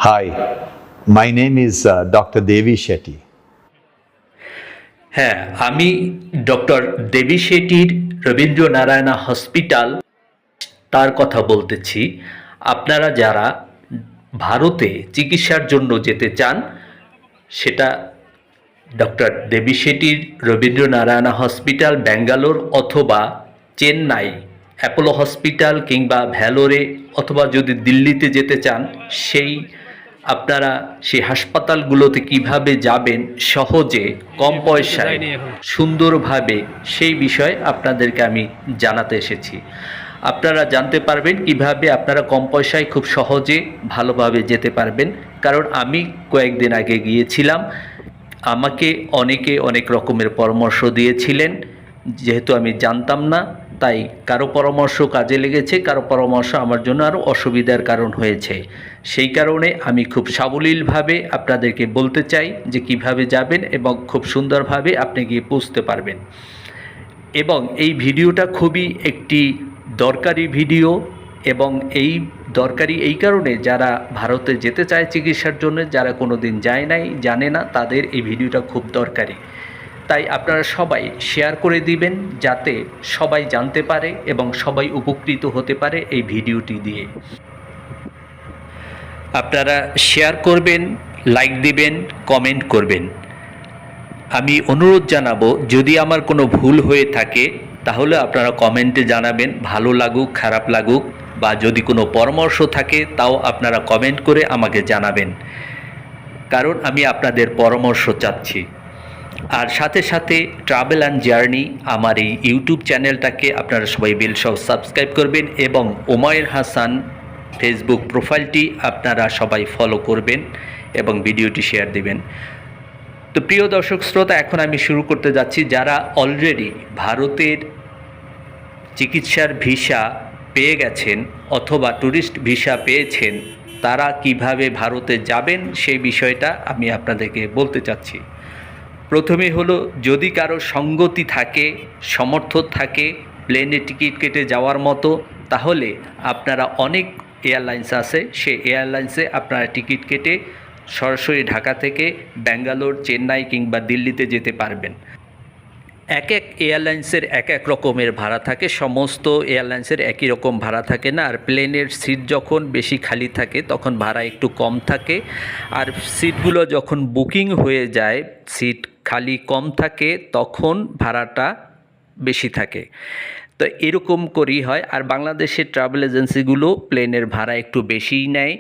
Hi, my name is Dr. Devi Shetty. হ্যাঁ, আমি doctor দেবী শেঠির Rabindra Narayana hospital তার কথা বলতেছি। আপনারা যারা ভারতে চিকিৎসার জন্য যেতে চান, সেটা ডক্টর দেবী শেঠির রবীন্দ্র নারায়ণা হসপিটাল ব্যাঙ্গালোর অথবা চেন্নাই অ্যাপোলো হসপিটাল কিংবা ভ্যালোরে অথবা যদি দিল্লিতে যেতে চান, আপনারা সেই হাসপাতালগুলোতে কিভাবে যাবেন সহজে কম পয়সায় সুন্দরভাবে, সেই বিষয়ে আপনাদেরকে আমি জানাতে এসেছি। আপনারা জানতে পারবেন কিভাবে আপনারা কম পয়সায় খুব সহজে ভালোভাবে যেতে পারবেন। কারণ আমি কয়েকদিন আগে গিয়েছিলাম, আমাকে অনেকে অনেক রকমের পরামর্শ দিয়েছিলেন। যেহেতু আমি জানতাম না, তাই কারো পরামর্শ কাজে লেগেছে, কারো পরামর্শ আমার জন্য আরও অসুবিধার কারণ হয়েছে। সেই কারণে আমি খুব সাবলীলভাবে আপনাদেরকে বলতে চাই যে কিভাবে যাবেন এবং খুব সুন্দরভাবে আপনি গিয়ে পৌঁছতে পারবেন। এবং এই ভিডিওটা খুবই একটি দরকারি ভিডিও, এবং এই দরকারি এই কারণে যারা ভারতে যেতে চায় চিকিৎসার জন্য, যারা কোনো দিন যায় নাই, জানে না, তাদের এই ভিডিওটা খুব দরকারি। তাই আপনারা সবাই শেয়ার করে দিবেন যাতে সবাই জানতে পারে এবং সবাই উপকৃত হতে পারে এই ভিডিওটি দিয়ে। আপনারা শেয়ার করবেন, লাইক দিবেন, কমেন্ট করবেন। আমি অনুরোধ জানাবো, যদি আমার কোনো ভুল হয়ে থাকে তাহলে আপনারা কমেন্টে জানাবেন, ভালো লাগুক খারাপ লাগুক, বা যদি কোনো পরামর্শ থাকে তাও আপনারা কমেন্ট করে আমাকে জানাবেন, কারণ আমি আপনাদের পরামর্শ চাচ্ছি। আর সাথে সাথে ট্রাভেল অ্যান্ড জার্নি আমার এই ইউটিউব চ্যানেলটাকে আপনারা সবাই বেল সহ সাবস্ক্রাইব করবেন, এবং ওমায়ের হাসান ফেসবুক প্রোফাইলটি আপনারা সবাই ফলো করবেন এবং ভিডিওটি শেয়ার দিবেন। তো প্রিয় দর্শক শ্রোতা, এখন আমি শুরু করতে যাচ্ছি। যারা অলরেডি ভারতের চিকিৎসার ভিসা পেয়ে গেছেন অথবা ট্যুরিস্ট ভিসা পেয়েছেন, তারা কিভাবে ভারতে যাবেন সেই বিষয়টা আমি আপনাদেরকে বলতে চাচ্ছি। প্রথমে হলো, যদি কারো সঙ্গতি থাকে, সমর্থ থাকে প্লেনে টিকিট কেটে যাওয়ার মতো, তাহলে আপনারা অনেক এয়ারলাইন্স আছে, সেই এয়ারলাইন্সে আপনারা টিকিট কেটে সরাসরি ঢাকা থেকে ব্যাঙ্গালোর, চেন্নাই কিংবা দিল্লিতে যেতে পারবেন। এক এক এয়ারলাইন্সের এক এক রকমের ভাড়া থাকে, সমস্ত এয়ারলাইন্সের একই রকম ভাড়া থাকে না। আর প্লেনের সিট যখন বেশি খালি থাকে তখন ভাড়া একটু কম থাকে, আর সিটগুলো যখন বুকিং হয়ে যায়, সিট খালি কম থাকে, তখন ভাড়াটা বেশি থাকে। তো এরকম করেই হয়। আর বাংলাদেশের ট্রাভেল এজেন্সিগুলো প্লেনের ভাড়া একটু বেশিই নেয়,